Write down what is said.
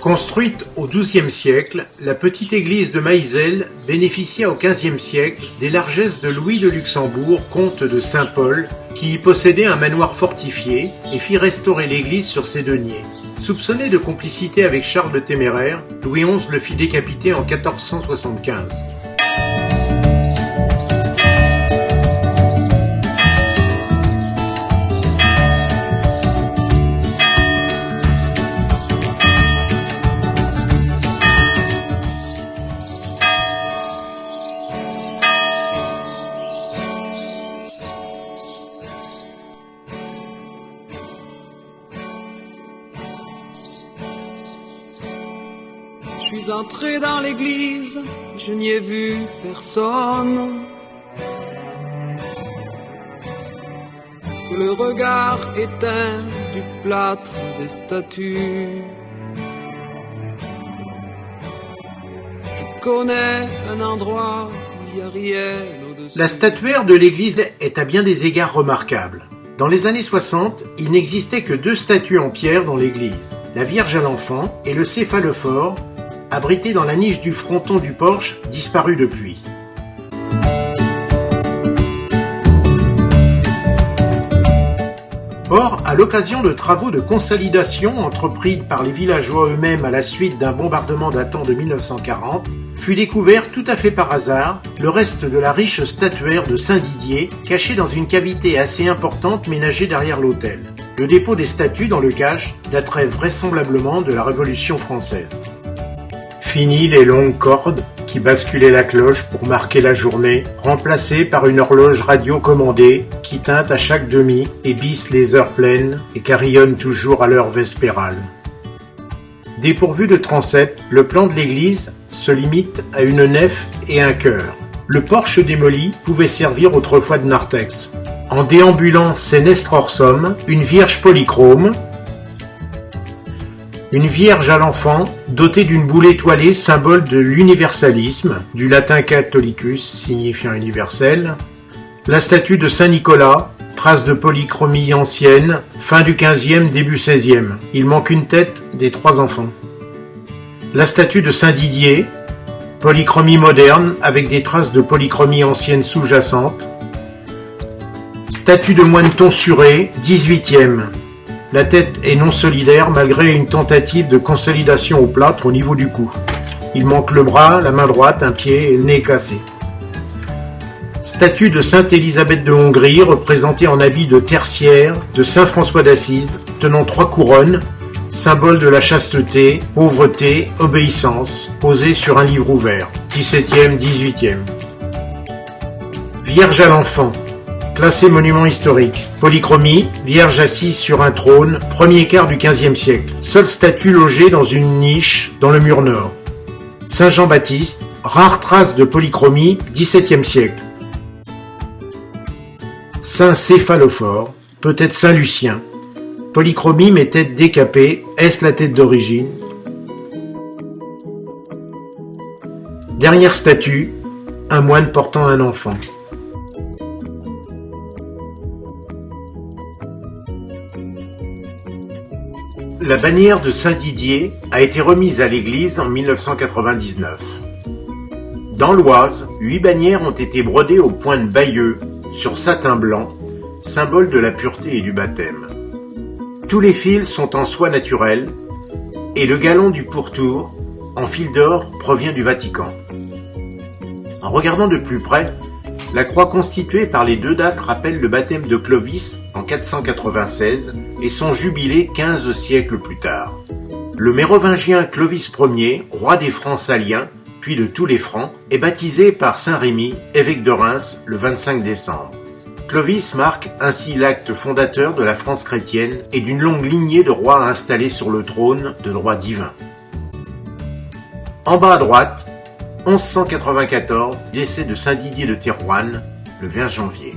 Construite au XIIe siècle, la petite église de Maïzel bénéficia au XVe siècle des largesses de Louis de Luxembourg, comte de Saint-Paul, qui y possédait un manoir fortifié et fit restaurer l'église sur ses deniers. Soupçonné de complicité avec Charles le Téméraire, Louis XI le fit décapiter en 1475. Je suis entré dans l'église, je n'y ai vu personne. Que le regard éteint du plâtre des statues. Je connais un endroit où il n'y a rien au-dessus. La statuaire de l'église est à bien des égards remarquable. Dans les années 60, il n'existait que 2 statues en pierre dans l'église, la Vierge à l'Enfant et le céphalophore, abrité dans la niche du fronton du porche, disparu depuis. Or, à l'occasion de travaux de consolidation entrepris par les villageois eux-mêmes à la suite d'un bombardement datant de 1940, fut découvert tout à fait par hasard le reste de la riche statuaire de Saint-Didier, cachée dans une cavité assez importante ménagée derrière l'autel. Le dépôt des statues dans le cache daterait vraisemblablement de la Révolution française. Fini les longues cordes qui basculaient la cloche pour marquer la journée, remplacées par une horloge radio-commandée qui teinte à chaque demi et bisse les heures pleines et carillonne toujours à l'heure vespérale. Dépourvu de transept, le plan de l'église se limite à une nef et un chœur. Le porche démoli pouvait servir autrefois de narthex. En déambulant Senestre Orsum, une vierge polychrome, une Vierge à l'Enfant, dotée d'une boule étoilée, symbole de l'universalisme, du latin catholicus, signifiant universel, la statue de Saint-Nicolas, trace de polychromie ancienne, fin du XVe, début XVIe. Il manque une tête des 3 enfants. La statue de Saint-Didier, polychromie moderne, avec des traces de polychromie ancienne sous-jacente. Statue de moine tonsuré, 18e. La tête est non solidaire malgré une tentative de consolidation au plâtre au niveau du cou. Il manque le bras, la main droite, un pied et le nez cassé. Statue de Sainte Élisabeth de Hongrie, représentée en habit de tertiaire, de Saint François d'Assise, tenant 3 couronnes, symbole de la chasteté, pauvreté, obéissance, posée sur un livre ouvert, 17e, 18e. Vierge à l'Enfant. Classé monument historique. Polychromie, Vierge assise sur un trône, premier quart du XVe siècle. Seule statue logée dans une niche dans le mur nord. Saint Jean-Baptiste, rare trace de polychromie, XVIIe siècle. Saint Céphalophore, peut-être Saint Lucien. Polychromie mais tête décapée, est-ce la tête d'origine? Dernière statue, un moine portant un enfant. La bannière de Saint-Didier a été remise à l'église en 1999. Dans l'Oise, 8 bannières ont été brodées au point de Bayeux, sur satin blanc, symbole de la pureté et du baptême. Tous les fils sont en soie naturelle, et le galon du pourtour, en fil d'or, provient du Vatican. En regardant de plus près, la croix constituée par les 2 dates rappelle le baptême de Clovis en 496 et son jubilé 15 siècles plus tard. Le mérovingien Clovis Ier, roi des Francs saliens, puis de tous les Francs, est baptisé par saint Rémy, évêque de Reims, le 25 décembre. Clovis marque ainsi l'acte fondateur de la France chrétienne et d'une longue lignée de rois installés sur le trône de droit divin. En bas à droite, 1194, décès de Saint Didier de Thérouanne, le 20 janvier.